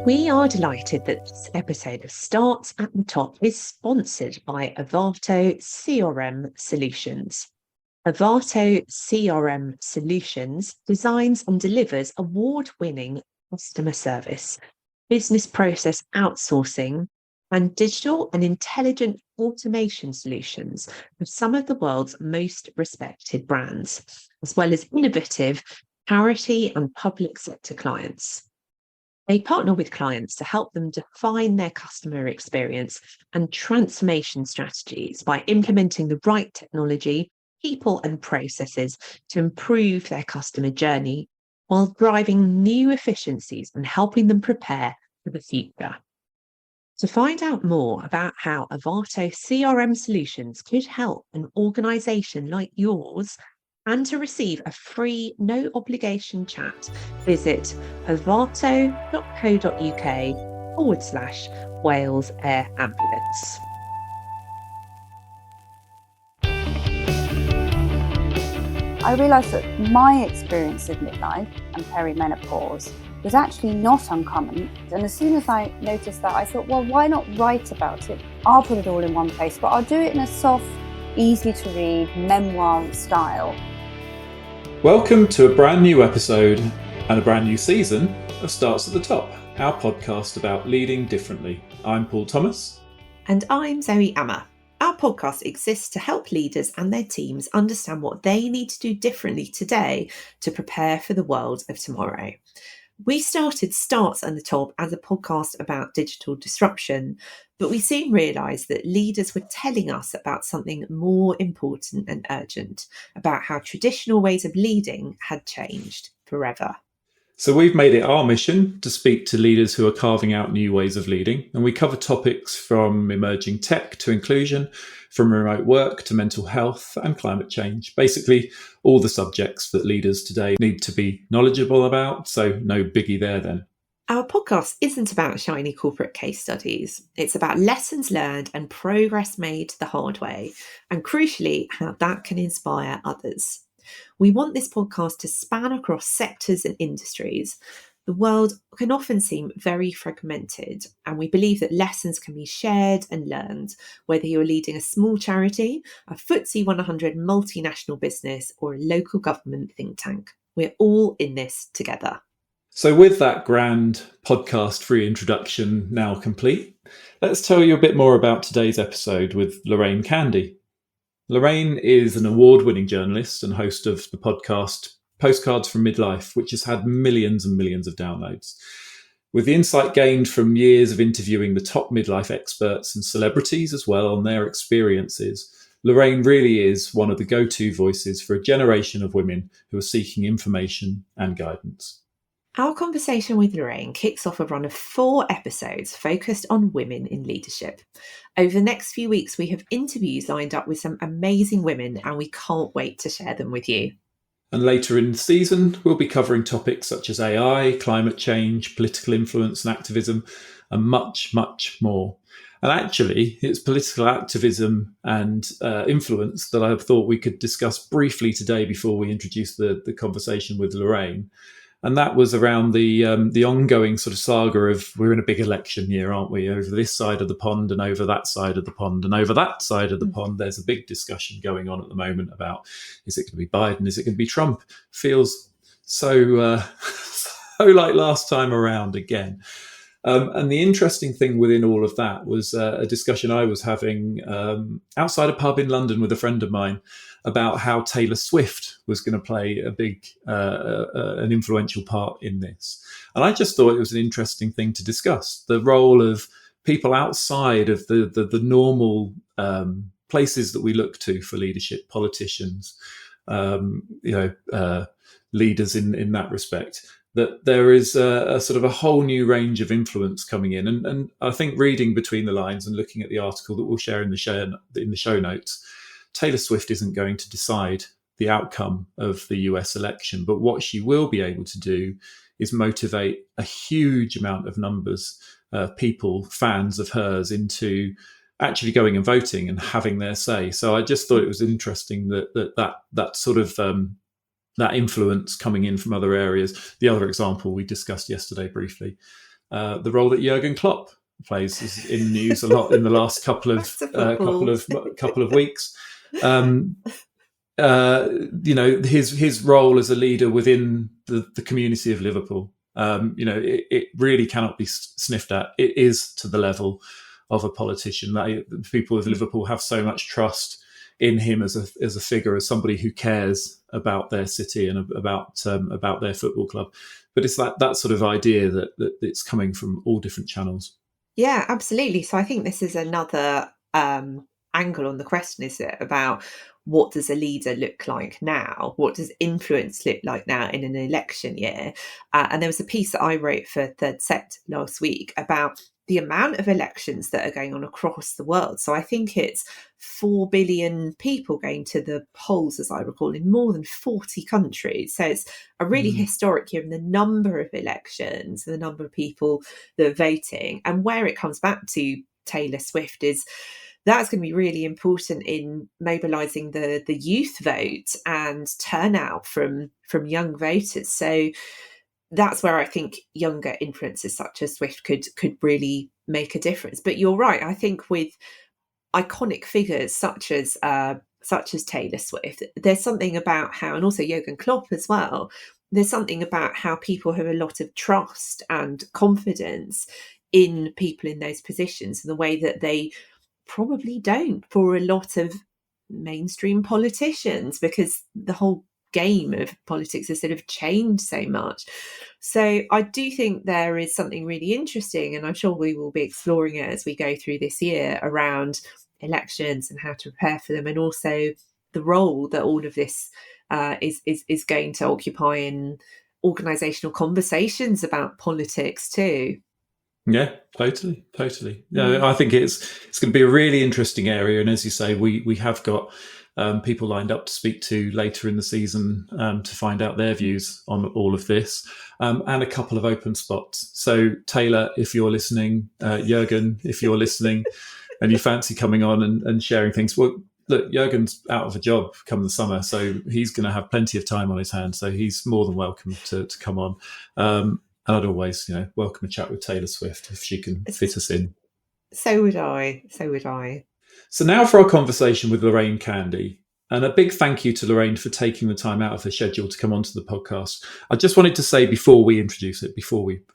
We are delighted that this episode of Starts at the Top is sponsored by Avato CRM Solutions. Avato CRM Solutions designs and delivers award-winning customer service, business process outsourcing, and digital and intelligent automation solutions for some of the world's most respected brands, as well as innovative charity and public sector clients. They partner with clients to help them define their customer experience and transformation strategies by implementing the right technology, people, and processes to improve their customer journey while driving new efficiencies and helping them prepare for the future. To find out more about how Avato CRM Solutions could help an organisation like yours, and to receive a free, no obligation chat, visit avato.co.uk/Wales Air Ambulance. I realised that my experience of midlife and perimenopause was actually not uncommon. And as soon as I noticed that, I thought, well, why not write about it? I'll put it all in one place, but I'll do it in a soft, easy to read, memoir style. Welcome to a brand new episode and a brand new season of Starts at the Top, our podcast about leading differently. I'm Paul Thomas. And I'm Zoe Amma. Our podcast exists to help leaders and their teams understand what they need to do differently today to prepare for the world of tomorrow. We started Starts at the Top as a podcast about digital disruption, but we soon realised that leaders were telling us about something more important and urgent, about how traditional ways of leading had changed forever. So we've made it our mission to speak to leaders who are carving out new ways of leading, and we cover topics from emerging tech to inclusion, from remote work to mental health and climate change. Basically, all the subjects that leaders today need to be knowledgeable about, so no biggie there then. Our podcast isn't about shiny corporate case studies. It's about lessons learned and progress made the hard way, and crucially, how that can inspire others. We want this podcast to span across sectors and industries. The world can often seem very fragmented, and we believe that lessons can be shared and learned, whether you're leading a small charity, a FTSE 100 multinational business, or a local government think tank. We're all in this together. So with that grand podcast-free introduction now complete, let's tell you a bit more about today's episode with Lorraine Candy. Lorraine is an award-winning journalist and host of the podcast Postcards from Midlife, which has had millions and millions of downloads. With the insight gained from years of interviewing the top midlife experts and celebrities as well on their experiences, Lorraine really is one of the go-to voices for a generation of women who are seeking information and guidance. Our conversation with Lorraine kicks off a run of 4 episodes focused on women in leadership. Over the next few weeks, we have interviews lined up with some amazing women, and we can't wait to share them with you. And later in the season, we'll be covering topics such as AI, climate change, political influence and activism, and much, much more. And actually, it's political activism and influence that I thought we could discuss briefly today before we introduce the conversation with Lorraine. And that was around the ongoing sort of saga of, we're in a big election year, aren't we? Over this side of the pond and over that side of the pond and over that side of the pond, there's a big discussion going on at the moment about, is it going to be Biden? Is it going to be Trump? Feels so like last time around again. And the interesting thing within all of that was a discussion I was having outside a pub in London with a friend of mine about how Taylor Swift was going to play a big, an influential part in this. And I just thought it was an interesting thing to discuss, the role of people outside of the normal places that we look to for leadership, politicians, leaders in that respect. That there is a sort of a whole new range of influence coming in. And I think reading between the lines and looking at the article that we'll share in the show notes, Taylor Swift isn't going to decide the outcome of the US election, but what she will be able to do is motivate a huge amount of numbers, people, fans of hers, into actually going and voting and having their say. So I just thought it was interesting that sort of that influence coming in from other areas. The other example we discussed yesterday briefly the role that Jurgen Klopp plays is in news a lot in the last couple of weeks. His role as a leader within the community of Liverpool. It really cannot be sniffed at. It is to the level of a politician. The people of Liverpool have so much trust in him as a figure, as somebody who cares about their city and about their football club. But it's that sort of idea that it's coming from all different channels. Yeah, absolutely. So I think this is another angle on the question, is it, about what does a leader look like now? What does influence look like now in an election year? And there was a piece that I wrote for Third Set last week about the amount of elections that are going on across the world. So I think it's 4 billion people going to the polls, as I recall, in more than 40 countries. So it's a really historic year in the number of elections, the number of people that are voting. And where it comes back to Taylor Swift is that's going to be really important in mobilising the youth vote and turnout from young voters. So that's where I think younger influencers such as Swift could really make a difference. But you're right. I think with iconic figures such as Taylor Swift, there's something about how, and also Jurgen Klopp as well, there's something about how people have a lot of trust and confidence in people in those positions, and the way that they probably don't for a lot of mainstream politicians, because the whole game of politics has sort of changed so much. So I do think there is something really interesting, and I'm sure we will be exploring it as we go through this year, around elections and how to prepare for them, and also the role that all of this is going to occupy in organisational conversations about politics too. Yeah, totally. Yeah, I think it's going to be a really interesting area, and as you say, we have got people lined up to speak to later in the season to find out their views on all of this, and a couple of open spots. So Taylor, if you're listening, Jurgen, if you're listening, and you fancy coming on and sharing things, well, look, Jurgen's out of a job come the summer, so he's going to have plenty of time on his hands. So he's more than welcome to come on. And I'd always, welcome a chat with Taylor Swift if she can fit us in. So would I. So now for our conversation with Lorraine Candy. And a big thank you to Lorraine for taking the time out of her schedule to come onto the podcast. I just wanted to say before we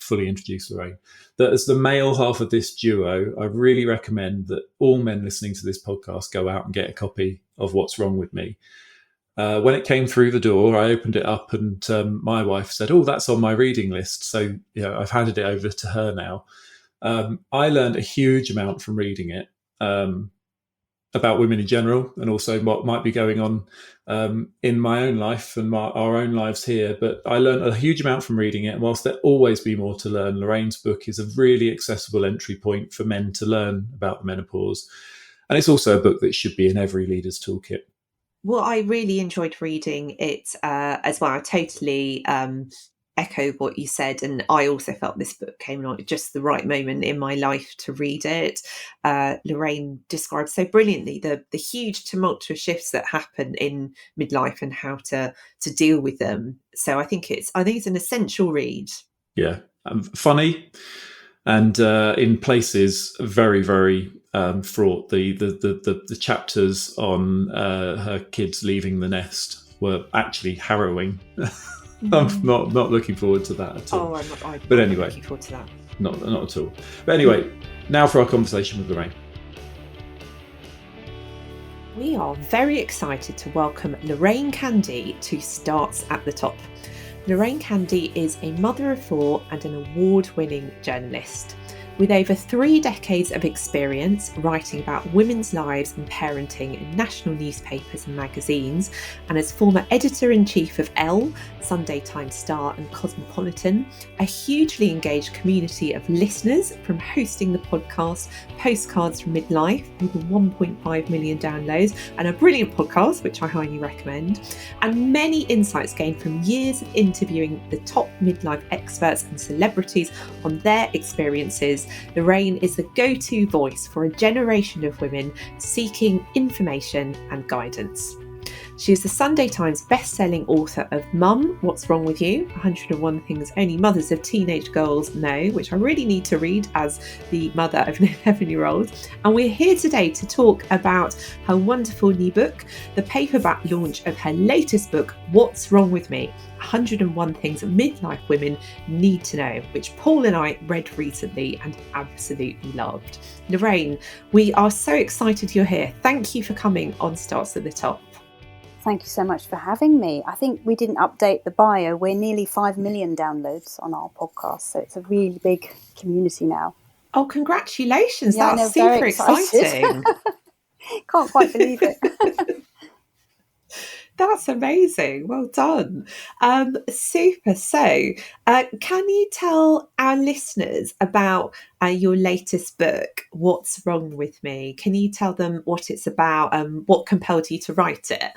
fully introduce Lorraine, that as the male half of this duo, I really recommend that all men listening to this podcast go out and get a copy of What's Wrong With Me. When it came through the door, I opened it up and my wife said, "Oh, that's on my reading list." So, I've handed it over to her now. I learned a huge amount from reading it about women in general, and also what might be going on in my own life and our own lives here. But I learned a huge amount from reading it. And whilst there'll always be more to learn, Lorraine's book is a really accessible entry point for men to learn about the menopause. And it's also a book that should be in every leader's toolkit. Well, I really enjoyed reading it as well. I totally echo what you said. And I also felt this book came along at just the right moment in my life to read it. Lorraine described so brilliantly the huge tumultuous shifts that happen in midlife and how to deal with them. So I think it's an essential read. Yeah, funny, and in places very, very fraught. The chapters on her kids leaving the nest were actually harrowing. I'm not looking forward to that at all. But anyway, looking forward to that. Not at all. But anyway, now for our conversation with Lorraine. We are very excited to welcome Lorraine Candy to Starts at the Top. Lorraine Candy is a mother of 4 and an award-winning journalist. With over 3 decades of experience writing about women's lives and parenting in national newspapers and magazines, and as former editor-in-chief of Elle, Sunday Times Star and Cosmopolitan, a hugely engaged community of listeners from hosting the podcast Postcards from Midlife, with 1.5 million downloads, and a brilliant podcast, which I highly recommend, and many insights gained from years of interviewing the top midlife experts and celebrities on their experiences. Lorraine is the go-to voice for a generation of women seeking information and guidance. She is the Sunday Times best-selling author of Mum, What's Wrong With You? 101 Things Only Mothers of Teenage Girls Know, which I really need to read as the mother of an 11-year-old. And we're here today to talk about her wonderful new book, the paperback launch of her latest book, What's Wrong With Me? 101 Things Midlife Women Need to Know, which Paul and I read recently and absolutely loved. Lorraine, we are so excited you're here. Thank you for coming on Starts at the Top. Thank you so much for having me. I think we didn't update the bio. We're nearly 5 million downloads on our podcast, so it's a really big community now. Oh, congratulations. Yeah, That's I know, super exciting. Can't quite believe it. That's amazing. Well done. Super. So, can you tell our listeners about your latest book, What's Wrong With Me? Can you tell them what it's about and what compelled you to write it?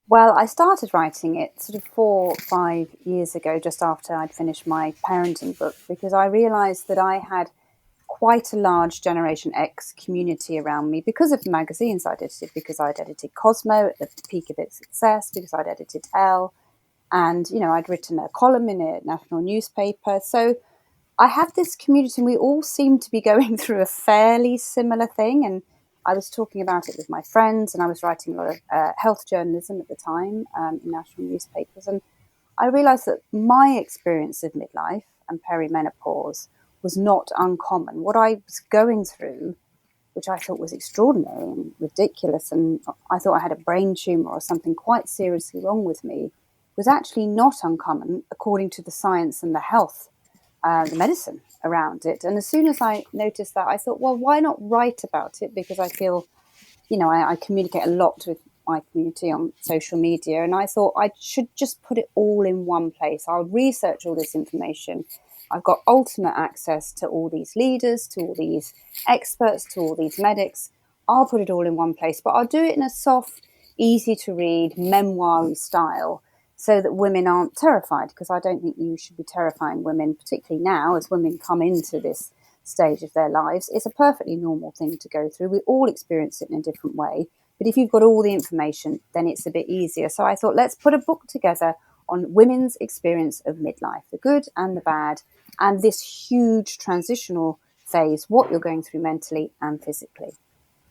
Well, I started writing it sort of 4 or 5 years ago, just after I'd finished my parenting book, because I realised that I had quite a large Generation X community around me because of the magazines I'd edited, because I'd edited Cosmo at the peak of its success, because I'd edited Elle, and, I'd written a column in a national newspaper. So I had this community and we all seemed to be going through a fairly similar thing. And I was talking about it with my friends, and I was writing a lot of health journalism at the time in national newspapers. And I realised that my experience of midlife and perimenopause was not uncommon. What I was going through, which I thought was extraordinary and ridiculous, and I thought I had a brain tumour or something quite seriously wrong with me, was actually not uncommon according to the science and the health, the medicine around it. And as soon as I noticed that, I thought, well, why not write about it? Because I feel, I communicate a lot with my community on social media, and I thought I should just put it all in one place. I'll research all this information. I've got ultimate access to all these leaders, to all these experts, to all these medics. I'll put it all in one place, but I'll do it in a soft, easy to read, memoir-y style, so that women aren't terrified, because I don't think you should be terrifying women, particularly now as women come into this stage of their lives. It's a perfectly normal thing to go through. We all experience it in a different way. But if you've got all the information, then it's a bit easier. So I thought, let's put a book together on women's experience of midlife, the good and the bad, and this huge transitional phase, what you're going through mentally and physically.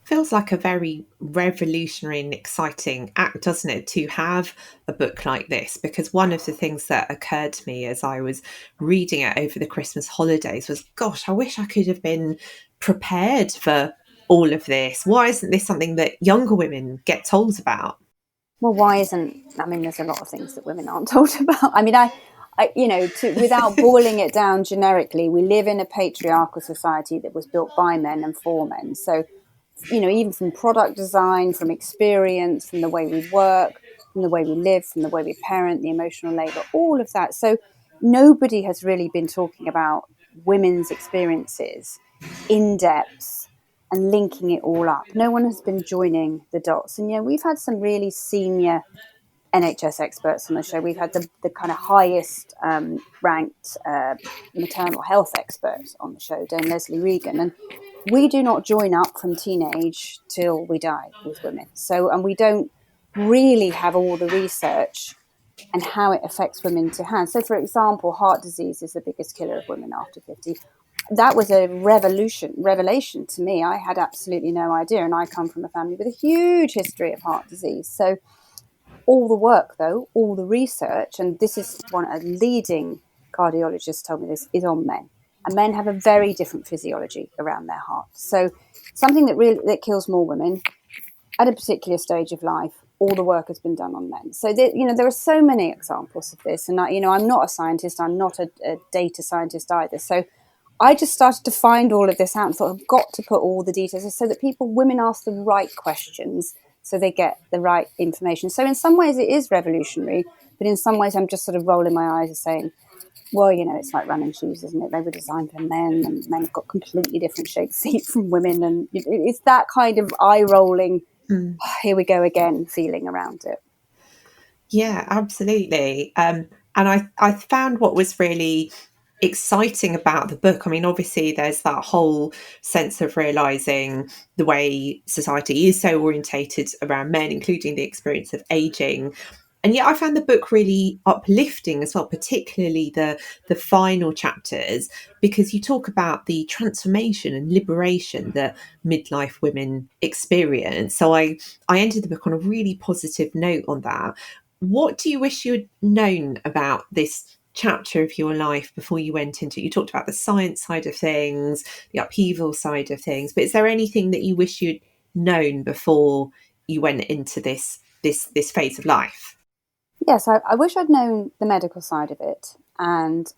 Feels like a very revolutionary and exciting act, doesn't it, to have a book like this? Because one of the things that occurred to me as I was reading it over the Christmas holidays was, gosh, I wish I could have been prepared for all of this. Why isn't this something that younger women get told about? Well, why isn't, there's a lot of things that women aren't told about. Without boiling it down generically, we live in a patriarchal society that was built by men and for men. So, even from product design, from experience, from the way we work, from the way we live, from the way we parent, the emotional labour, all of that. So nobody has really been talking about women's experiences in depth and linking it all up. No one has been joining the dots. And, we've had some really senior NHS experts on the show. We've had the kind of highest ranked maternal health expert on the show, Dame Leslie Regan. And we do not join up from teenage till we die with women. So, and we don't really have all the research and how it affects women to hand. So, for example, heart disease is the biggest killer of women after 50. That was a revelation to me. I had absolutely no idea. And I come from a family with a huge history of heart disease. So all the work, though, all the research, and this is one a leading cardiologist told me this, is on men. And men have a very different physiology around their heart. So something that kills more women at a particular stage of life, all the work has been done on men. So there are so many examples of this. And I'm not a scientist. I'm not a data scientist either. So I just started to find all of this out and thought, I've got to put all the details so that women ask the right questions, so they get the right information. So in some ways it is revolutionary, but in some ways I'm just sort of rolling my eyes and saying, well, it's like running shoes, isn't it? They were designed for men, and men have got completely different shaped feet from women. And it's that kind of eye-rolling, here we go again feeling around it. Yeah, absolutely. And I found what was really exciting about the book. I mean, obviously, there's that whole sense of realizing the way society is so orientated around men, including the experience of aging. And yet, I found the book really uplifting as well, particularly the final chapters, because you talk about the transformation and liberation that midlife women experience. So I ended the book on a really positive note on that. What do you wish you'd known about this chapter of your life before you went into it? You talked about the science side of things, the upheaval side of things, but is there anything that you wish you'd known before you went into this phase of life? Yes, I wish I'd known the medical side of it and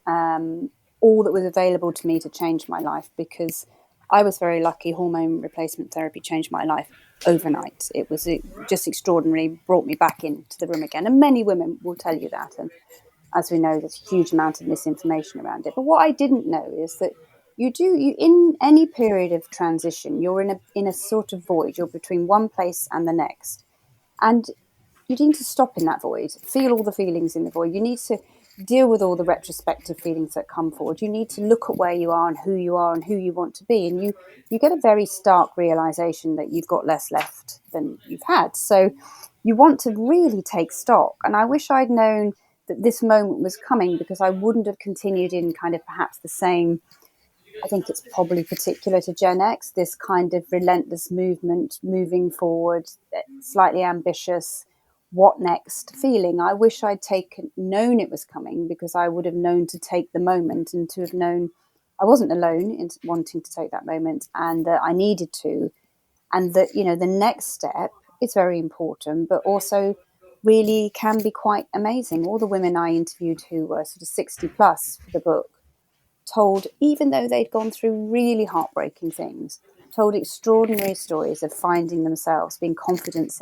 all that was available to me to change my life, because I was very lucky. Hormone replacement therapy changed my life overnight. It was just extraordinary, brought me back into the room again. And many women will tell you that. And as we know, there's a huge amount of misinformation around it. But what I didn't know is that you in any period of transition, you're in a sort of void. You're between one place and the next. And you need to stop in that void, feel all the feelings in the void. You need to deal with all the retrospective feelings that come forward. You need to look at where you are and who you want to be. And you get a very stark realization that you've got less left than you've had. So you want to really take stock. And I wish I'd known that this moment was coming, because I wouldn't have continued in kind of perhaps the same. I think it's probably particular to Gen X, this kind of relentless movement, moving forward, slightly ambitious, what next feeling. I wish I'd known it was coming, because I would have known to take the moment and to have known I wasn't alone in wanting to take that moment, and that I needed to, and that, the next step is very important, but also really can be quite amazing. All the women I interviewed who were sort of 60 plus for the book told, even though they'd gone through really heartbreaking things, told extraordinary stories of finding themselves, being confident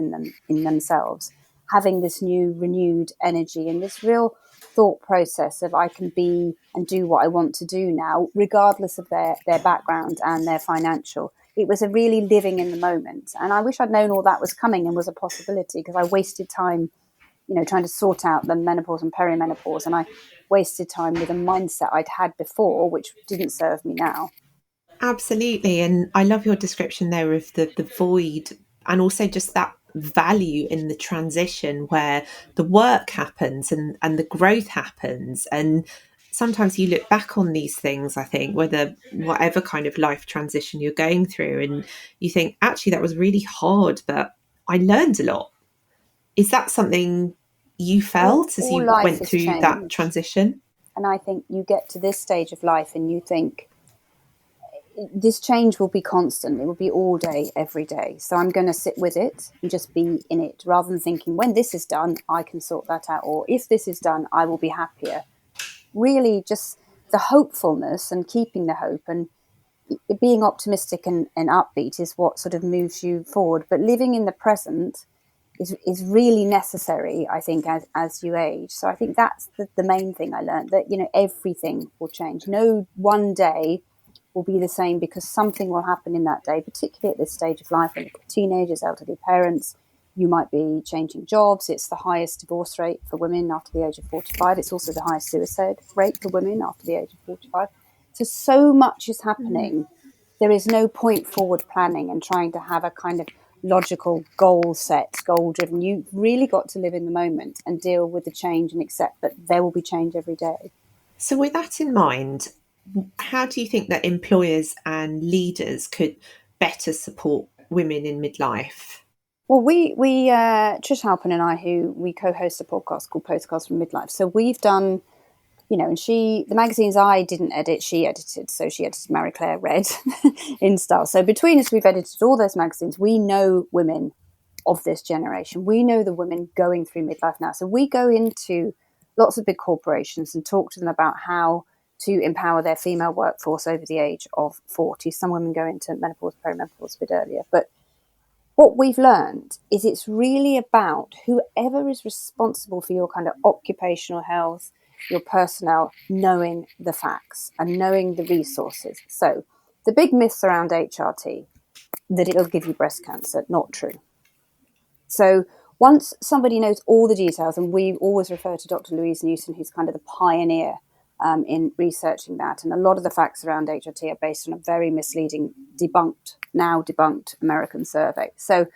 in themselves, having this new renewed energy and this real thought process of I can be and do what I want to do now, regardless of their background and their financial. It was a really living in the moment. And I wish I'd known all that was coming and was a possibility, because I wasted time trying to sort out the menopause and perimenopause. And I wasted time with a mindset I'd had before, which didn't serve me now. Absolutely. And I love your description there of the void, and also just that value in the transition where the work happens and the growth happens. And sometimes you look back on these things, I think, whether whatever kind of life transition you're going through, and you think, actually, that was really hard, but I learned a lot. Is that something you felt as All you life went is through that change. transition? And I think you get to this stage of life and you think, this change will be constant. It will be all day, every day. So I'm going to sit with it and just be in it, rather than thinking, when this is done, I can sort that out. Or if this is done, I will be happier. Really just the hopefulness and keeping the hope and being optimistic and upbeat is what sort of moves you forward. But living in the present is really necessary, I think, as you age. So I think that's the main thing I learned, that, everything will change. No one day will be the same, because something will happen in that day, particularly at this stage of life when you've got teenagers, elderly parents. You might be changing jobs. It's the highest divorce rate for women after the age of 45. It's also the highest suicide rate for women after the age of 45. So much is happening. There is no point forward planning and trying to have a kind of logical goal set, goal driven. You've really got to live in the moment and deal with the change and accept that there will be change every day. So, with that in mind, how do you think that employers and leaders could better support women in midlife? Well, we Trish Halpin and I, who we co-host a podcast called Postcards from Midlife. So we've done, and the magazines I didn't edit, she edited. So she edited Marie Claire Red in style. So between us, we've edited all those magazines. We know women of this generation. We know the women going through midlife now. So we go into lots of big corporations and talk to them about how to empower their female workforce over the age of 40. Some women go into menopause, perimenopause a bit earlier. But what we've learned is it's really about whoever is responsible for your kind of occupational health, your personnel, knowing the facts and knowing the resources. So the big myths around HRT, that it'll give you breast cancer, not true. So once somebody knows all the details, and we always refer to Dr. Louise Newson, who's kind of the pioneer in researching that. And a lot of the facts around HRT are based on a very misleading, now debunked American survey. So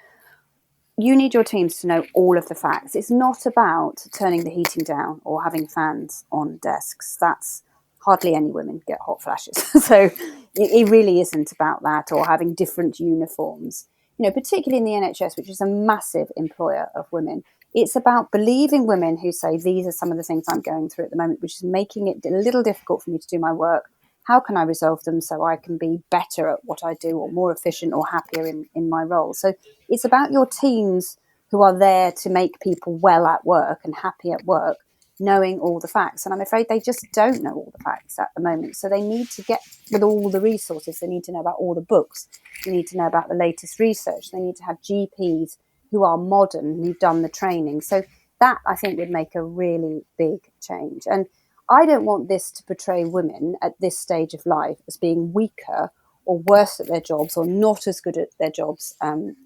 you need your teams to know all of the facts. It's not about turning the heating down or having fans on desks. That's hardly any women get hot flashes. So it really isn't about that, or having different uniforms. Particularly in the NHS, which is a massive employer of women. It's about believing women who say, these are some of the things I'm going through at the moment, which is making it a little difficult for me to do my work. How can I resolve them so I can be better at what I do, or more efficient or happier in my role? So it's about your teams who are there to make people well at work and happy at work, knowing all the facts. And I'm afraid they just don't know all the facts at the moment. So they need to get with all the resources. They need to know about all the books. They need to know about the latest research. They need to have GPs who are modern, who've done the training. So that, I think, would make a really big change. And I don't want this to portray women at this stage of life as being weaker or worse at their jobs, or not as good at their jobs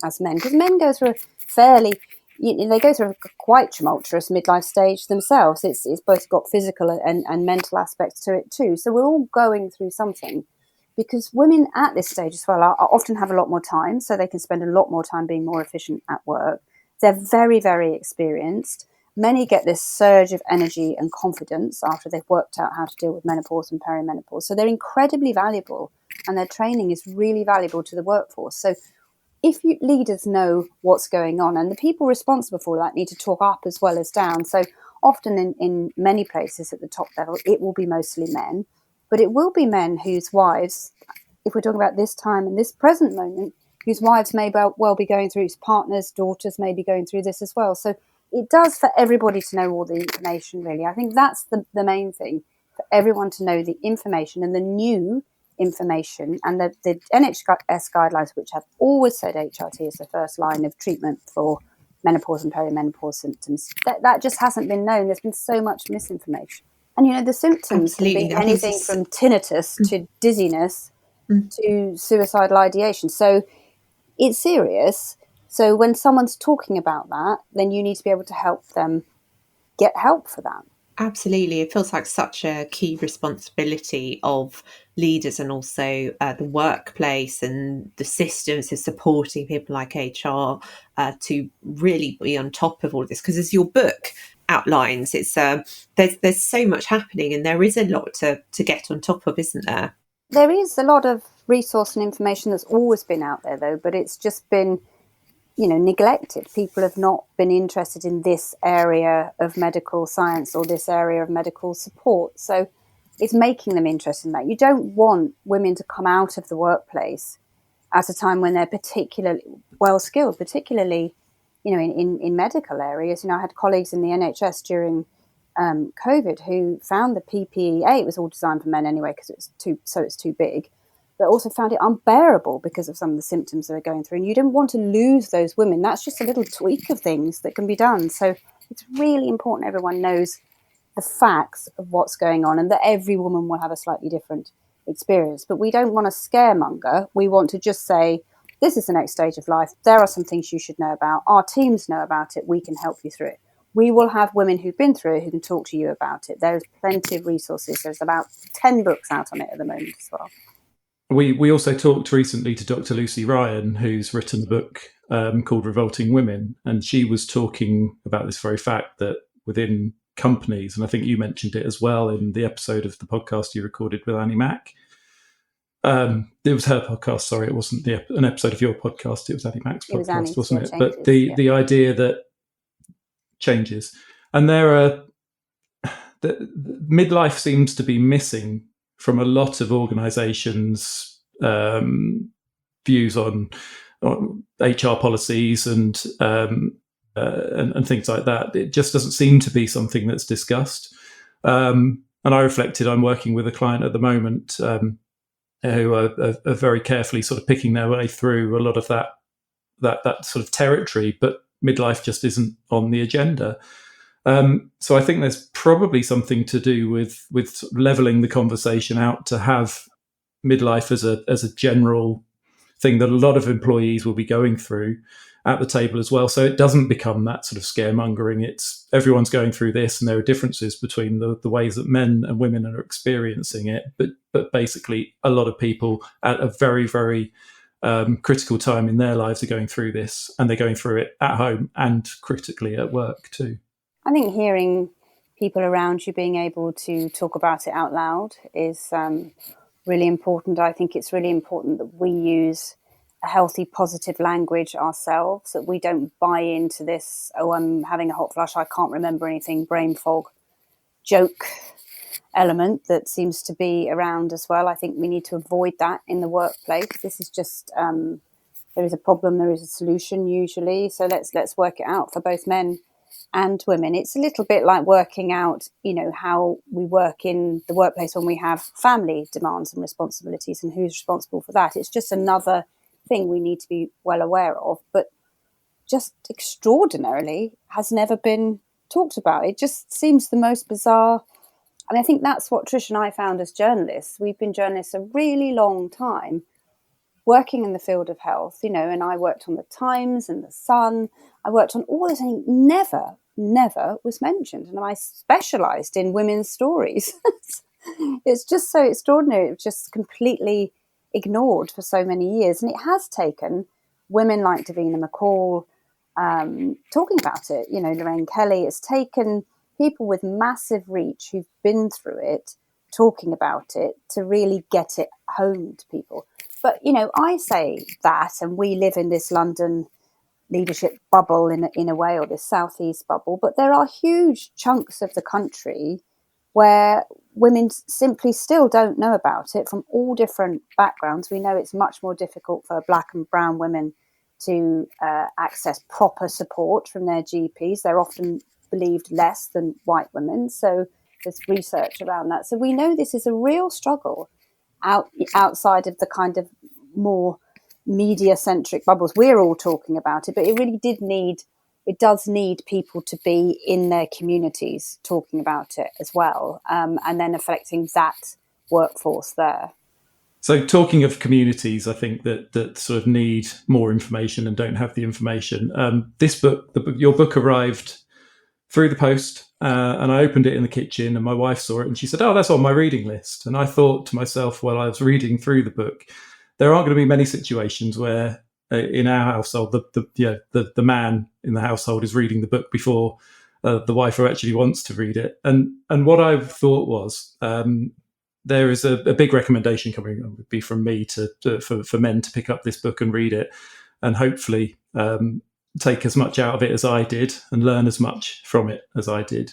as men. Because men go through they go through a quite tumultuous midlife stage themselves. It's both got physical and mental aspects to it too. So we're all going through something. Because women at this stage as well are often have a lot more time, so they can spend a lot more time being more efficient at work. They're very, very experienced. Many get this surge of energy and confidence after they've worked out how to deal with menopause and perimenopause. So they're incredibly valuable, and their training is really valuable to the workforce. So if leaders know what's going on, and the people responsible for that need to talk up as well as down. So often in many places at the top level, it will be mostly men. But it will be men whose wives, if we're talking about this time and this present moment, whose wives may well be going through, whose partners, daughters may be going through this as well. So it does for everybody to know all the information, really. I think that's the main thing, for everyone to know the information and the new information, and the NHS guidelines, which have always said HRT is the first line of treatment for menopause and perimenopause symptoms. That just hasn't been known. There's been so much misinformation. And, the symptoms Absolutely. can be anything from tinnitus to dizziness to suicidal ideation. So it's serious. So when someone's talking about that, then you need to be able to help them get help for that. Absolutely. It feels like such a key responsibility of leaders, and also the workplace and the systems of supporting people like HR to really be on top of all of this. Because as your book outlines, it's there's so much happening, and there is a lot to get on top of, isn't there? There is a lot of resource and information that's always been out there, though, but it's just been neglected. People have not been interested in this area of medical science or this area of medical support. So it's making them interested in that. You don't want women to come out of the workplace at a time when they're particularly well skilled, particularly, in medical areas. I had colleagues in the NHS during COVID who found the PPE, it was all designed for men anyway because it's too big, but also found it unbearable because of some of the symptoms they were going through. And you don't want to lose those women. That's just a little tweak of things that can be done. So it's really important everyone knows the facts of what's going on, and that every woman will have a slightly different experience. But we don't want to scaremonger. We want to just say, this is the next stage of life. There are some things you should know about. Our teams know about it. We can help you through it. We will have women who've been through it who can talk to you about it. There's plenty of resources. There's about 10 books out on it at the moment as well. We also talked recently to Dr. Lucy Ryan, who's written a book called Revolting Women, and she was talking about this very fact that within companies, and I think you mentioned it as well in the episode of the podcast you recorded with Annie Mack. It was her podcast, sorry, it wasn't an episode of your podcast, it was Annie Mack's podcast, wasn't it? But the idea that changes, and the midlife seems to be missing from a lot of organisations' views on HR policies and things like that. It just doesn't seem to be something that's discussed. And I reflected, I'm working with a client at the moment who are very carefully sort of picking their way through a lot of that sort of territory, but midlife just isn't on the agenda. So I think there's probably something to do with leveling the conversation out to have midlife as a general thing that a lot of employees will be going through, at the table as well. So it doesn't become that sort of scaremongering. It's everyone's going through this, and there are differences between the ways that men and women are experiencing it. But basically, a lot of people at a very, very critical time in their lives are going through this, and they're going through it at home and critically at work too. I think hearing people around you being able to talk about it out loud is really important. I think it's really important that we use a healthy, positive language ourselves, that we don't buy into this, oh, I'm having a hot flush, I can't remember anything, brain fog, joke element that seems to be around as well. I think we need to avoid that in the workplace. This is just, there is a problem, there is a solution usually. So let's work it out for both men and women. It's a little bit like working out, how we work in the workplace when we have family demands and responsibilities and who's responsible for that. It's just another thing we need to be well aware of, but just extraordinarily has never been talked about. It just seems the most bizarre. I mean, I think that's what Trish and I found as journalists. We've been journalists a really long time, working in the field of health, and I worked on the Times and the Sun. I worked on all this, and never was mentioned. And I specialised in women's stories. It's just so extraordinary. It was just completely ignored for so many years. And it has taken women like Davina McCall talking about it, Lorraine Kelly. It's taken people with massive reach who've been through it talking about it to really get it home to people. But, I say that, and we live in this London leadership bubble in a way, or this southeast bubble, but there are huge chunks of the country where women simply still don't know about it from all different backgrounds. We know it's much more difficult for Black and brown women to access proper support from their GPs. They're often believed less than white women. So there's research around that. So we know this is a real struggle outside of the kind of more media-centric bubbles. We're all talking about it, but it does need people to be in their communities talking about it as well, and then affecting that workforce there. So talking of communities, I think that sort of need more information and don't have the information. This book, your book arrived through the post, and I opened it in the kitchen, and my wife saw it and she said, "Oh, that's on my reading list." And I thought to myself while I was reading through the book, there aren't going to be many situations where in our household, the man in the household is reading the book before the wife who actually wants to read it. And what I thought was, there is a big recommendation coming, would be from me for men to pick up this book and read it, and hopefully take as much out of it as I did and learn as much from it as I did.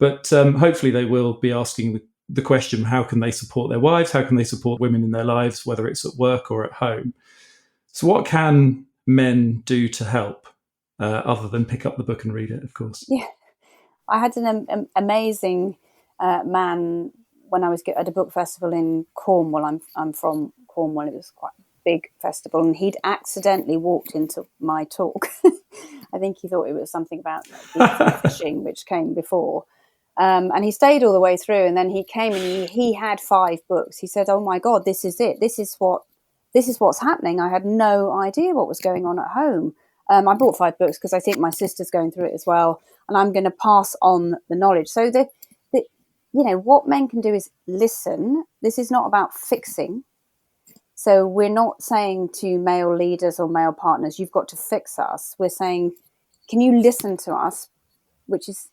But hopefully they will be asking the question, how can they support their wives? How can they support women in their lives, whether it's at work or at home? So what can men do to help, other than pick up the book and read it, of course? Yeah, I had an amazing man when I was at a book festival in Cornwall. I'm from Cornwall. It was quite a big festival, and he'd accidentally walked into my talk. I think he thought it was something about fishing, which came before. And he stayed all the way through, and then he came and he had 5 books. He said, "Oh my God, this is it. This is what's happening. I had no idea what was going on at home." I bought 5 books because I think my sister's going through it as well, and I'm going to pass on the knowledge. So what men can do is listen. This is not about fixing. So we're not saying to male leaders or male partners, "You've got to fix us." We're saying, "Can you listen to us?" Which is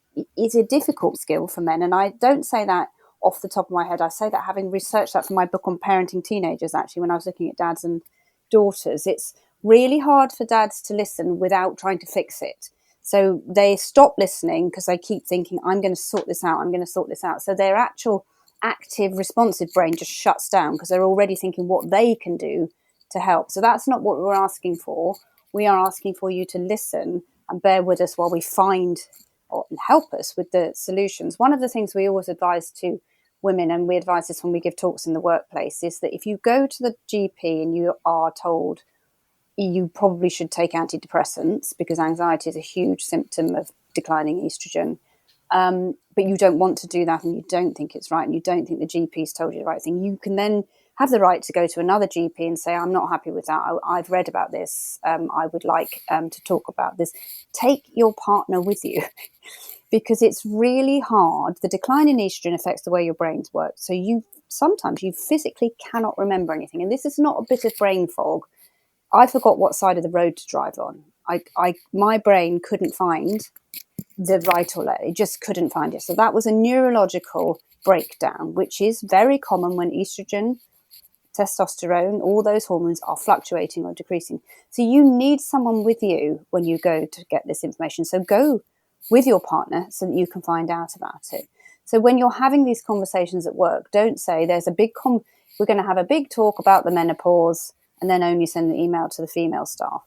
a difficult skill for men. And I don't say that off the top of my head. I say that having researched that for my book on parenting teenagers, actually, when I was looking at dads and daughters. It's really hard for dads to listen without trying to fix it. So they stop listening because they keep thinking, "I'm going to sort this out. I'm going to sort this out." So their actual active, responsive brain just shuts down because they're already thinking what they can do to help. So that's not what we're asking for. We are asking for you to listen and bear with us while we find or help us with the solutions. One of the things we always advise to women, and we advise this when we give talks in the workplace, is that if you go to the GP and you are told you probably should take antidepressants because anxiety is a huge symptom of declining estrogen, but you don't want to do that and you don't think it's right and you don't think the GP's told you the right thing, you can then have the right to go to another GP and say, I'm not happy with that. I've read about this. I would like to talk about this. Take your partner with you because it's really hard. The decline in estrogen affects the way your brains work. So sometimes you physically cannot remember anything. And this is not a bit of brain fog. I forgot what side of the road to drive on. My brain couldn't find the right or left. It just couldn't find it. So that was a neurological breakdown, which is very common when estrogen, testosterone, all those hormones are fluctuating or decreasing. So you need someone with you when you go to get this information. So go with your partner so that you can find out about it. So when you're having these conversations at work, don't say there's a big we're going to have a big talk about the menopause and then only send the email to the female staff.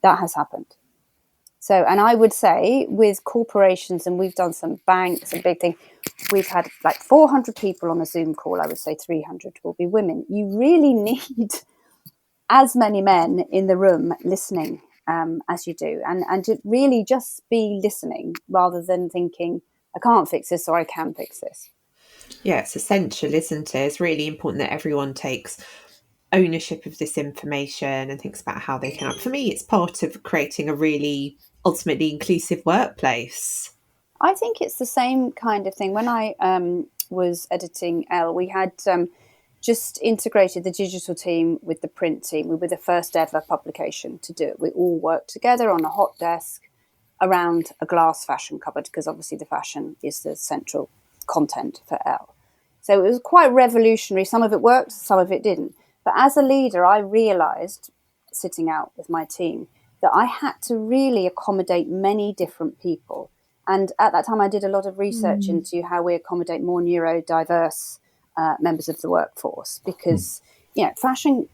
That has happened. So, and I would say with corporations, and we've done some banks, a big thing, we've had like 400 people on a Zoom call. I would say 300 will be women. You really need as many men in the room listening as you do. And to really just be listening rather than thinking, I can't fix this or I can fix this. Yeah, it's essential, isn't it? It's really important that everyone takes ownership of this information and thinks about how they can help. For me, it's part of creating a really ultimately inclusive workplace. I think it's the same kind of thing. When I was editing Elle, we had just integrated the digital team with the print team. We were the first ever publication to do it. We all worked together on a hot desk around a glass fashion cupboard, because obviously the fashion is the central content for Elle. So it was quite revolutionary. Some of it worked, some of it didn't. But as a leader, I realised, sitting out with my team, that I had to really accommodate many different people. And at that time, I did a lot of research into how we accommodate more neurodiverse members of the workforce, because fashion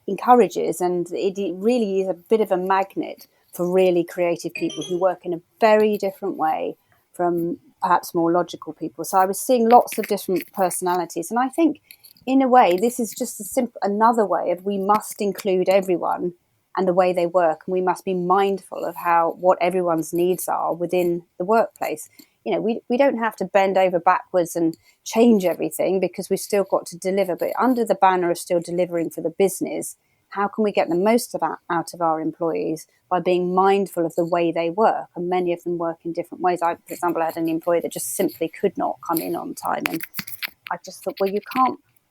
encourages, and it really is a bit of a magnet for really creative people who work in a very different way from perhaps more logical people. So I was seeing lots of different personalities, and I think in a way this is just another way of, we must include everyone and the way they work, and we must be mindful of what everyone's needs are within the workplace. We don't have to bend over backwards and change everything, because we've still got to deliver. But under the banner of still delivering for the business, how can we get the most out of our employees by being mindful of the way they work? And many of them work in different ways. For example, I had an employee that just simply could not come in on time. And I just thought, well,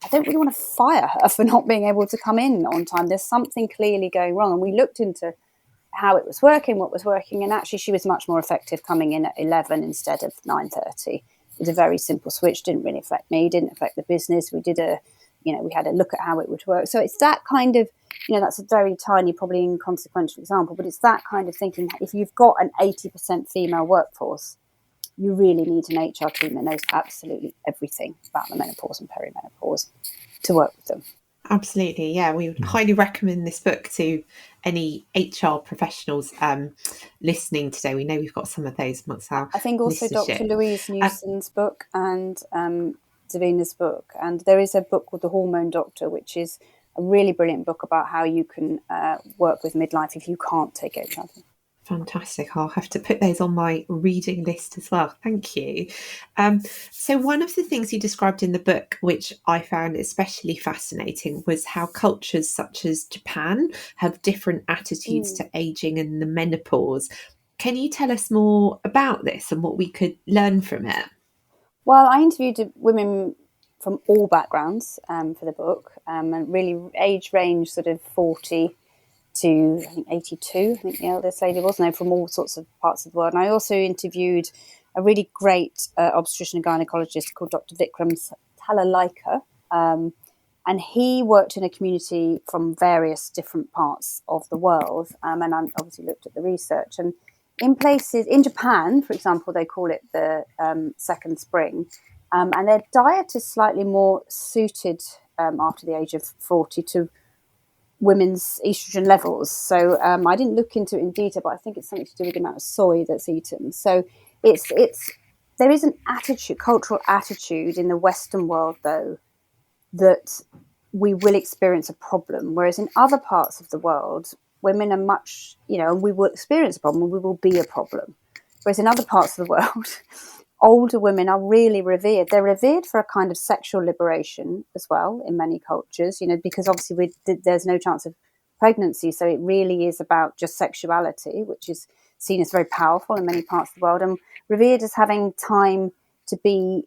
I don't really want to fire her for not being able to come in on time. There's something clearly going wrong. And we looked into how it was working, what was working. And actually, she was much more effective coming in at 11 instead of 9:30. It was a very simple switch. Didn't really affect me, didn't affect the business. We had a look at how it would work. So it's that kind of, that's a very tiny, probably inconsequential example, but it's that kind of thinking. If you've got an 80% female workforce, you really need an HR team that knows absolutely everything about the menopause and perimenopause to work with them. Absolutely, yeah. We would highly recommend this book to any HR professionals listening today. We know we've got some of those amongst our I think also listenership. Dr. Louise Newson's book and Davina's book. And there is a book called The Hormone Doctor, which is a really brilliant book about how you can work with midlife if you can't take HR. Fantastic. I'll have to put those on my reading list as well. Thank you. So one of the things you described in the book, which I found especially fascinating, was how cultures such as Japan have different attitudes to aging and the menopause. Can you tell us more about this and what we could learn from it? Well, I interviewed women from all backgrounds for the book, and really age range sort of 40 to, I think, 82, I think the eldest lady was, from all sorts of parts of the world. And I also interviewed a really great obstetrician and gynecologist called Dr. Vikram Talalaika, and he worked in a community from various different parts of the world, and I obviously looked at the research. And in Japan, for example, they call it the second spring, and their diet is slightly more suited after the age of 40 to women's estrogen levels. So I didn't look into it in detail, but I think it's something to do with the amount of soy that's eaten. So there is an cultural attitude in the Western world, though, that we will experience a problem, whereas in other parts of the world, women are much, we will experience a problem, we will be a problem. Whereas in other parts of the world, older women are really revered. They're revered for a kind of sexual liberation as well in many cultures, because obviously there's no chance of pregnancy. So it really is about just sexuality, which is seen as very powerful in many parts of the world, and revered as having time to be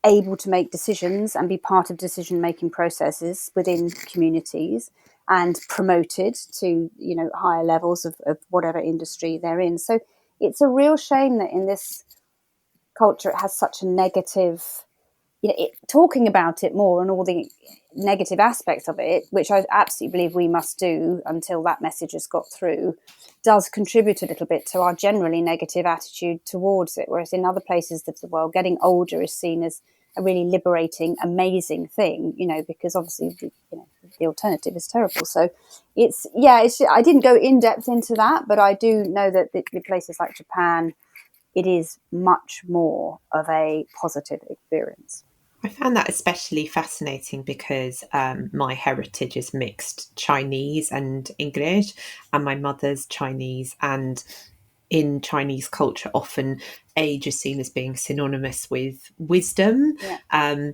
able to make decisions and be part of decision-making processes within communities, and promoted to higher levels of whatever industry they're in. So it's a real shame that in this culture it has such a negative, talking about it more and all the negative aspects of it, which I absolutely believe we must do until that message has got through, does contribute a little bit to our generally negative attitude towards it. Whereas in other places of the world, getting older is seen as a really liberating, amazing thing, because obviously the alternative is terrible. So I didn't go in depth into that, but I do know that in places like Japan, it is much more of a positive experience. I found that especially fascinating because my heritage is mixed Chinese and English, and my mother's Chinese. And in Chinese culture, often age is seen as being synonymous with wisdom. Yeah.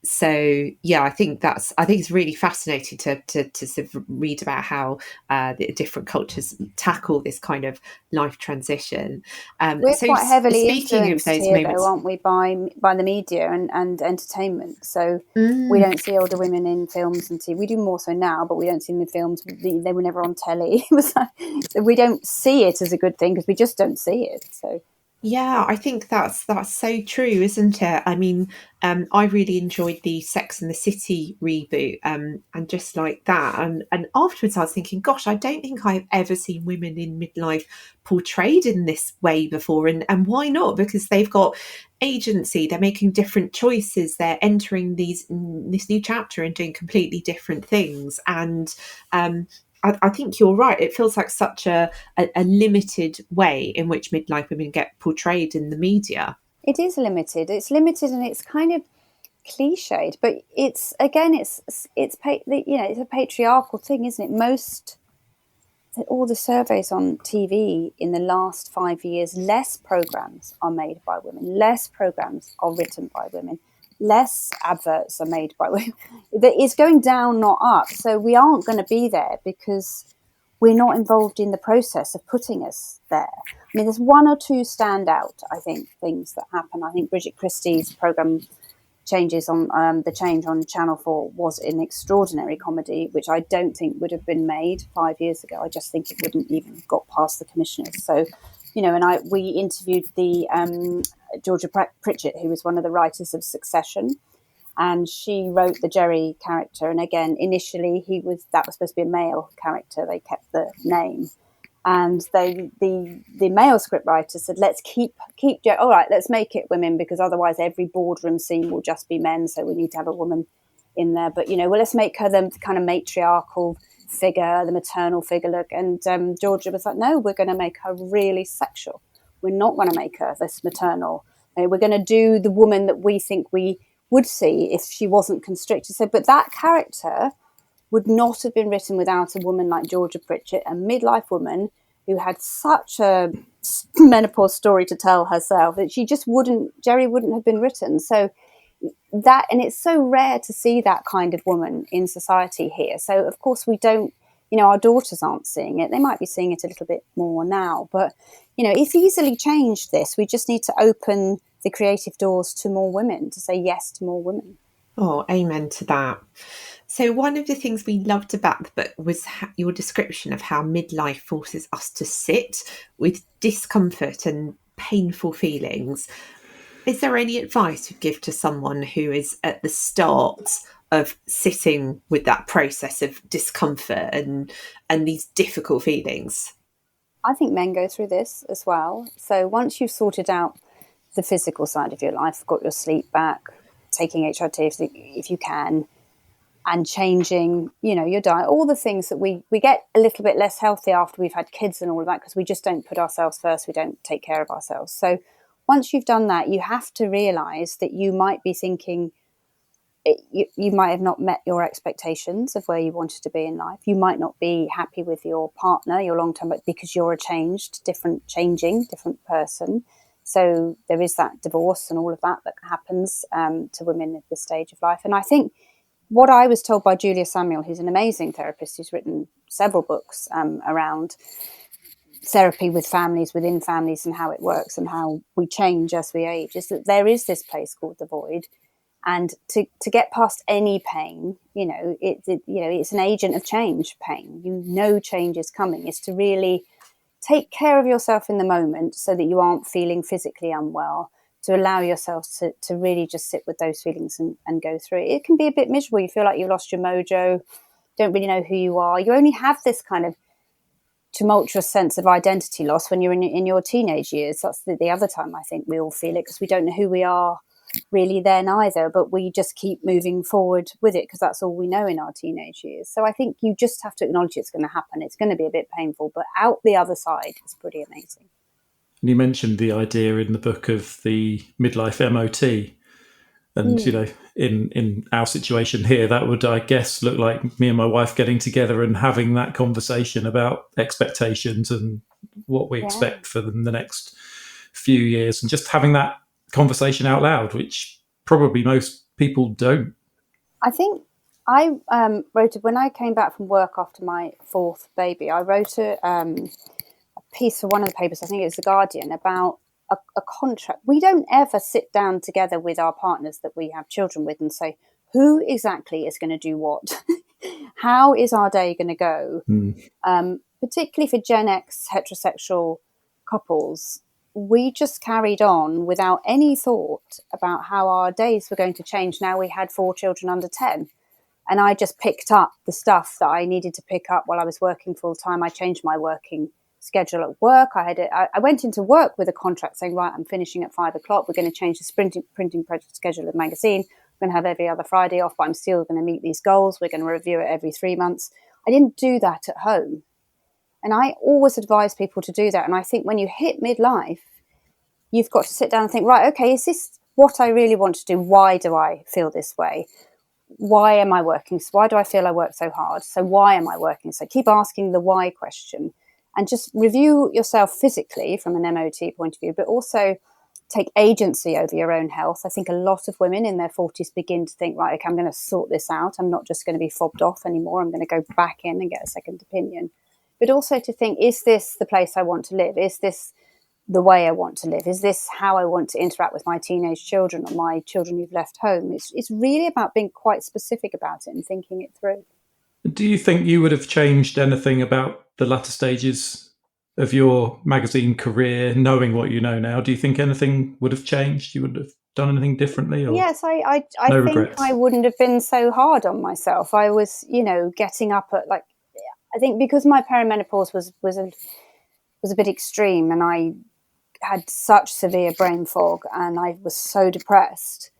So I think it's really fascinating to sort of read about how the different cultures tackle this kind of life transition. We're quite heavily speaking of influenced those here, moments, though, aren't we, by the media and entertainment? So we Mm. don't see older women in films and TV. We do more so now, but we don't see them in films. They were never on telly. We don't see it as a good thing because we just don't see it. So Yeah, I think that's so true, isn't it? I mean, I really enjoyed the Sex and the City reboot, and just like that, and afterwards I was thinking, gosh, I don't think I've ever seen women in midlife portrayed in this way before, and why not? Because they've got agency, they're making different choices, they're entering this new chapter and doing completely different things, and I think you're right. It feels like such a limited way in which midlife women get portrayed in the media. it is limited. It's limited, and it's kind of cliched. But it's it's a patriarchal thing, isn't it? All the surveys on TV in the last 5 years, less programs are made by women, less programs are written by women, less adverts are made by women. It's going down, not up. So we aren't going to be there because we're not involved in the process of putting us there. I mean, there's one or two standout, I think, things that happen. I think Bridget Christie's programme changes on the change on Channel 4 was an extraordinary comedy, which I don't think would have been made 5 years ago. I just think it wouldn't even got past the commissioners. So, we interviewed the Georgia Pritchett, who was one of the writers of Succession, and she wrote the Jerry character. And again, initially that was supposed to be a male character. They kept the name. And the male scriptwriter said, let's keep all right, let's make it women, because otherwise every boardroom scene will just be men. So we need to have a woman in there. But, let's make her the kind of matriarchal figure, the maternal figure look. And Georgia was like, no, we're going to make her really sexual. We're not going to make her this maternal. We're going to do the woman that we think we would see if she wasn't constricted. So, but that character would not have been written without a woman like Georgia Pritchett, a midlife woman who had such a menopause story to tell herself that Jerry wouldn't have been written. So and it's so rare to see that kind of woman in society here. So of course we don't, our daughters aren't seeing it. They might be seeing it a little bit more now, but it's easily changed this. We just need to open the creative doors to more women, to say yes to more women. Oh, amen to that. So one of the things we loved about the book was your description of how midlife forces us to sit with discomfort and painful feelings. Is there any advice you'd give to someone who is at the start of sitting with that process of discomfort and these difficult feelings? I think men go through this as well. So once you've sorted out the physical side of your life, got your sleep back, taking HRT if you can, and changing, your diet, all the things that we get a little bit less healthy after we've had kids and all of that, because we just don't put ourselves first. We don't take care of ourselves. So once you've done that, you have to realize that you might be thinking, you might have not met your expectations of where you wanted to be in life. You might not be happy with your partner, your long-term, because you're a changing, different person. So there is that divorce and all of that happens to women at this stage of life. And I think what I was told by Julia Samuel, who's an amazing therapist who's written several books around therapy with families, within families, and how it works and how we change as we age, is that there is this place called the void. And to get past any pain, it's an agent of change, pain. Change is coming. Is to really take care of yourself in the moment so that you aren't feeling physically unwell, to allow yourself to really just sit with those feelings and go through it. It can be a bit miserable. You feel like you've lost your mojo, don't really know who you are. You only have this kind of tumultuous sense of identity loss when you're in your teenage years. That's the other time I think we all feel it, because we don't know who we are really then either, but we just keep moving forward with it because that's all we know in our teenage years. So I think you just have to acknowledge it's going to happen. It's going to be a bit painful, but out the other side is pretty amazing. And you mentioned the idea in the book of the midlife MOT. And, in our situation here, that would, I guess, look like me and my wife getting together and having that conversation about expectations and what we expect for them the next few years, and just having that conversation out loud, which probably most people don't. I think I wrote, when I came back from work after my fourth baby, I wrote a piece for one of the papers, I think it was The Guardian, about a contract. We don't ever sit down together with our partners that we have children with and say, who exactly is going to do what? How is our day going to go? Particularly for Gen X heterosexual couples, we just carried on without any thought about how our days were going to change. Now we had 4 children under 10. And I just picked up the stuff that I needed to pick up while I was working full time. I changed my working schedule at work. I went into work with a contract saying, right, I'm finishing at 5 o'clock. We're going to change the printing schedule of the magazine. We're going to have every other Friday off, but I'm still going to meet these goals. We're going to review it every 3 months. I didn't do that at home. And I always advise people to do that. And I think when you hit midlife, you've got to sit down and think, right, okay, is this what I really want to do? Why do I feel this way? Why am I working? So why do I feel I work so hard? So why am I working? So keep asking the why question and just review yourself physically from an MOT point of view, but also take agency over your own health. I think a lot of women in their 40s begin to think, right, okay, I'm going to sort this out. I'm not just going to be fobbed off anymore. I'm going to go back in and get a second opinion. But also to think, is this the place I want to live? Is this the way I want to live? Is this how I want to interact with my teenage children or my children who've left home? It's really about being quite specific about it and thinking it through. Do you think you would have changed anything about the latter stages of your magazine career, knowing what you know now? Do you think anything would have changed? You would have done anything differently? Or yes, I no think regrets? I wouldn't have been so hard on myself. I was, getting up at I think because my perimenopause was a bit extreme, and I had such severe brain fog and I was so depressed.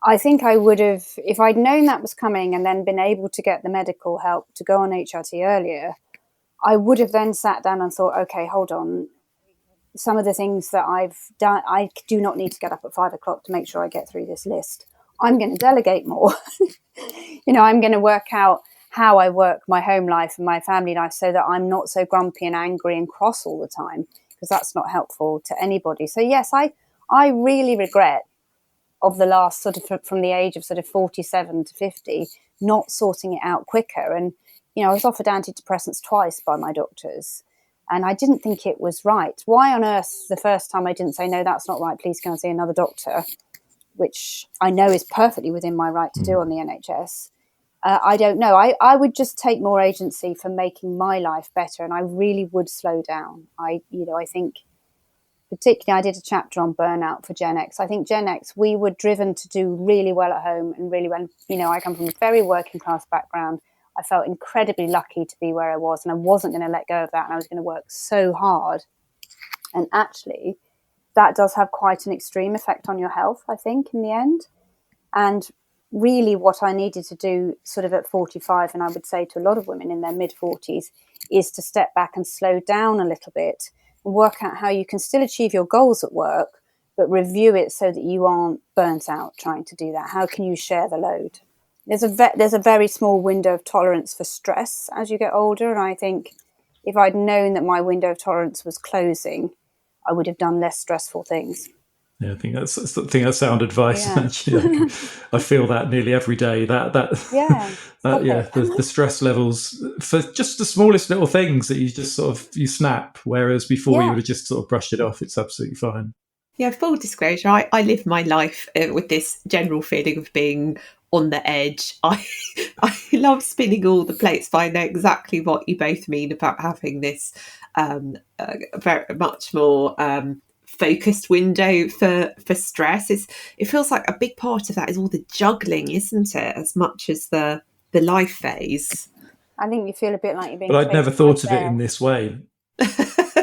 I think I would have, if I'd known that was coming and then been able to get the medical help to go on HRT earlier, I would have then sat down and thought, okay, hold on. Some of the things that I've done, I do not need to get up at 5 o'clock to make sure I get through this list. I'm going to delegate more. I'm going to work out how I work my home life and my family life so that I'm not so grumpy and angry and cross all the time, because that's not helpful to anybody. So yes, I really regret of the last sort of from the age of sort of 47 to 50, not sorting it out quicker. And, I was offered antidepressants twice by my doctors and I didn't think it was right. Why on earth the first time I didn't say, no, that's not right, please go and see another doctor, which I know is perfectly within my right to do on the NHS. I don't know. I would just take more agency for making my life better, and I really would slow down. I think particularly I did a chapter on burnout for Gen X. I think Gen X, we were driven to do really well at home and really well. I come from a very working class background. I felt incredibly lucky to be where I was, and I wasn't going to let go of that, and I was going to work so hard. And actually, that does have quite an extreme effect on your health, I think, in the end. And really what I needed to do sort of at 45, and I would say to a lot of women in their mid-40s, is to step back and slow down a little bit and work out how you can still achieve your goals at work, but review it so that you aren't burnt out trying to do that. How can you share the load? There's a very small window of tolerance for stress as you get older, and I think if I'd known that my window of tolerance was closing, I would have done less stressful things. Yeah, I think that's sound advice. Yeah. Actually, I feel that nearly every day. Yeah, stop Yeah, it. the stress levels for just the smallest little things that you just sort of you snap. Whereas before you Yeah, would have just sort of brushed it off. It's absolutely fine. Yeah, full disclosure, I live my life with this general feeling of being on the edge. I love spinning all the plates, but I know exactly what you both mean about having this very much more focused window for stress. It feels like a big part of that is all the juggling, isn't it? As much as the life phase. I think you feel a bit like you're being But I'd never chased by thought of it in bears. this way.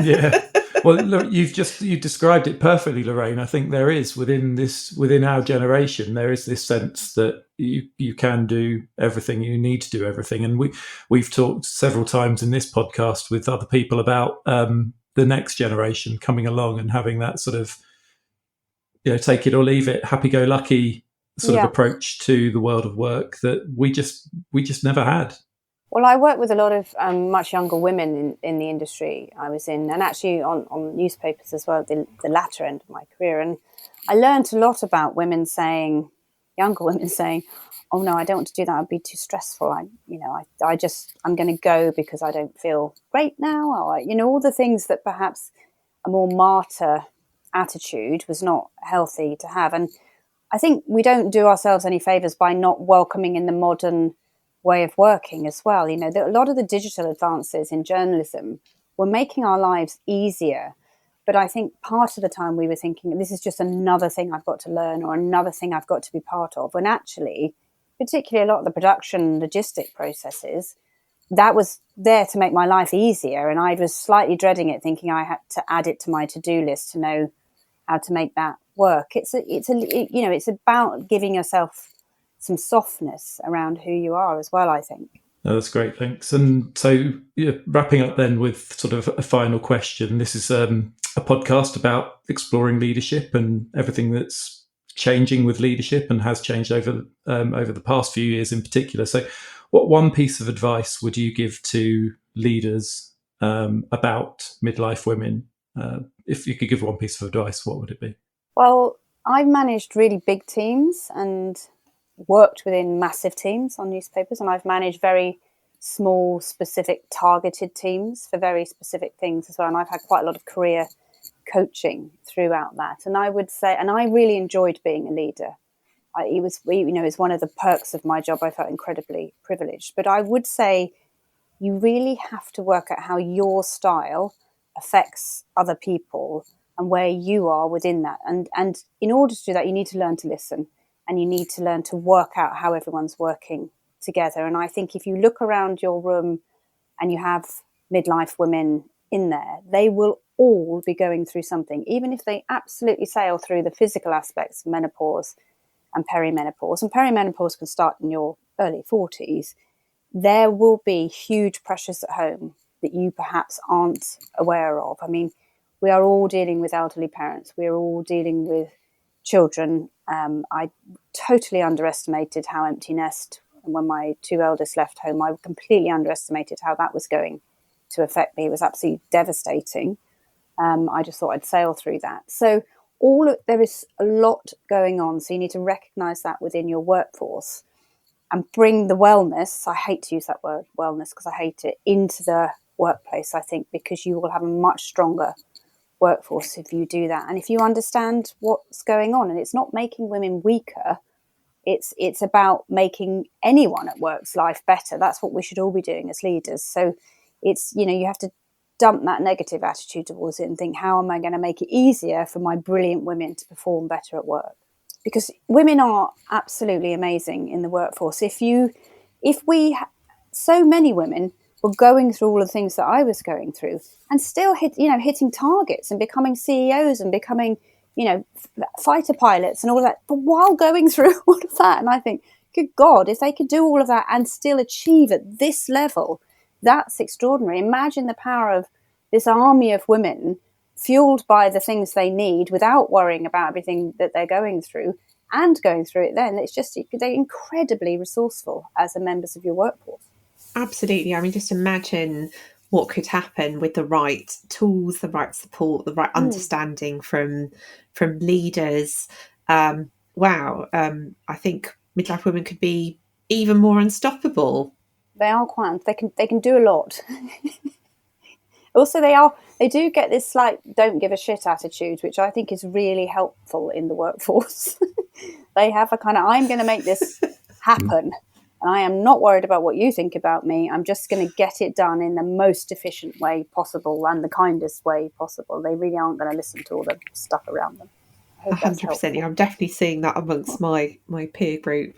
Yeah. Well, look, you've described it perfectly, Lorraine. I think there is within our generation there is this sense that you can do everything, you need to do everything, and we've talked several times in this podcast with other people about the next generation coming along and having that sort of take it or leave it, happy go lucky sort of Yeah. approach to the world of work that we just never had. Well, I work with a lot of much younger women in the industry I was in, and actually on newspapers as well, the latter end of my career. And I learned a lot about younger women saying, "Oh no, I don't want to do that. It'd be too stressful. I'm going to go because I don't feel great now." Or, all the things that perhaps a more martyr attitude was not healthy to have. And I think we don't do ourselves any favors by not welcoming in the modern way of working as well. A lot of the digital advances in journalism were making our lives easier. But I think part of the time we were thinking, this is just another thing I've got to learn or another thing I've got to be part of. When actually, particularly a lot of the production logistic processes, that was there to make my life easier. And I was slightly dreading it, thinking I had to add it to my to-do list to know how to make that work. It's about giving yourself some softness around who you are as well, I think. No, that's great, thanks. And so, wrapping up then with sort of a final question. This is a podcast about exploring leadership and everything that's changing with leadership and has changed over the past few years in particular. So, what one piece of advice would you give to leaders about midlife women? If you could give one piece of advice, what would it be? Well, I've managed really big teams and worked within massive teams on newspapers, and I've managed very small, specific, targeted teams for very specific things as well. And I've had quite a lot of career coaching throughout that. And I would say, and I really enjoyed being a leader. It was one of the perks of my job. I felt incredibly privileged. But I would say you really have to work out how your style affects other people and where you are within that. And in order to do that, you need to learn to listen. And you need to learn to work out how everyone's working together. And I think if you look around your room and you have midlife women in there, they will all be going through something, even if they absolutely sail through the physical aspects of menopause and perimenopause. And perimenopause can start in your early 40s. There will be huge pressures at home that you perhaps aren't aware of. I mean, we are all dealing with elderly parents. We are all dealing with children. I totally underestimated how empty nest, and when my two eldest left home, I completely underestimated how that was going to affect me. It was absolutely devastating. I just thought I'd sail through that. So there is a lot going on. So you need to recognize that within your workforce and bring the wellness, I hate to use that word wellness because I hate it, into the workplace, I think, because you will have a much stronger workforce if you do that. And if you understand what's going on, and it's not making women weaker, it's about making anyone at work's life better. That's what we should all be doing as leaders. So it's, you have to dump that negative attitude towards it and think, how am I going to make it easier for my brilliant women to perform better at work? Because women are absolutely amazing in the workforce. So many women were going through all the things that I was going through and still hitting targets and becoming CEOs and becoming, fighter pilots and all of that, but while going through all of that. And I think, good God, if they could do all of that and still achieve at this level, that's extraordinary. Imagine the power of this army of women fueled by the things they need without worrying about everything that they're going through and going through it then. It's just, they're incredibly resourceful as members of your workforce. Absolutely. I mean, just imagine what could happen with the right tools, the right support, the right understanding from from leaders. Wow, I think midlife women could be even more unstoppable. They are quite. They can do a lot. Also, they do get this slight don't give a shit attitude, which I think is really helpful in the workforce. They have a kind of, I'm going to make this happen, and I am not worried about what you think about me. I'm just going to get it done in the most efficient way possible and the kindest way possible. They really aren't going to listen to all the stuff around them. 100%. Yeah, I'm definitely seeing that amongst my peer group.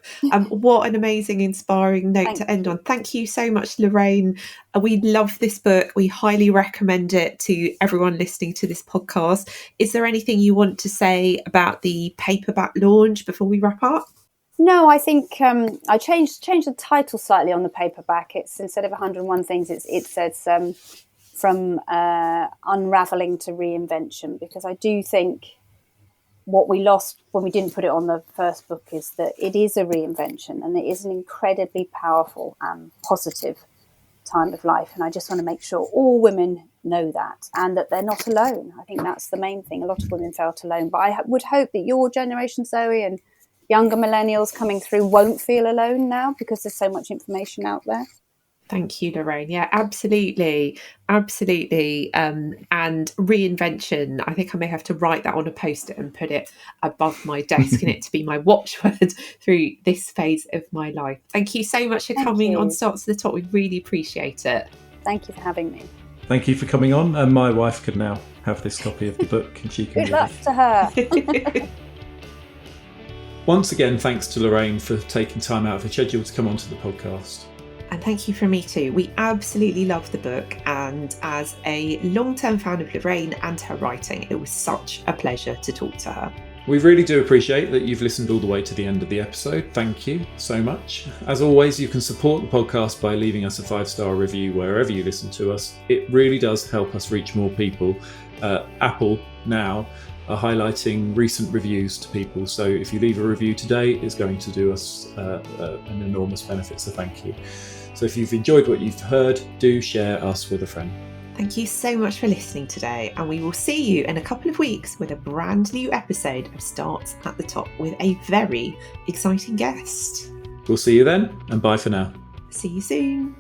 What an amazing, inspiring note to end on. Thank you so much, Lorraine. We love this book. We highly recommend it to everyone listening to this podcast. Is there anything you want to say about the paperback launch before we wrap up? No, I think I changed the title slightly on the paperback. It's, instead of 101 Things, it says from unraveling to reinvention, because I do think what we lost when we didn't put it on the first book is that it is a reinvention, and it is an incredibly powerful and positive time of life. And I just want to make sure all women know that, and that they're not alone. I think that's the main thing. A lot of women felt alone, but I would hope that your generation, Zoe, and younger millennials coming through won't feel alone now, because there's so much information out there. Thank you, Lorraine. Yeah, absolutely. Absolutely. And reinvention, I think I may have to write that on a post-it and put it above my desk and it to be my watchword through this phase of my life. Thank you so much for coming on Start to the Top. We really appreciate it. Thank you for having me. Thank you for coming on. And my wife could now have this copy of the book and she can Good luck to her. Once again, thanks to Lorraine for taking time out of her schedule to come onto the podcast. And thank you from me too. We absolutely love the book, and as a long-term fan of Lorraine and her writing, it was such a pleasure to talk to her. We really do appreciate that you've listened all the way to the end of the episode. Thank you so much. As always, you can support the podcast by leaving us a 5-star review wherever you listen to us. It really does help us reach more people. Apple now are highlighting recent reviews to people, so if you leave a review today, it's going to do us an enormous benefit, so thank you. So if you've enjoyed what you've heard, do share us with a friend. Thank you so much for listening today, and we will see you in a couple of weeks with a brand new episode of Start at the Top with a very exciting guest. We'll see you then, and bye for now. See you soon.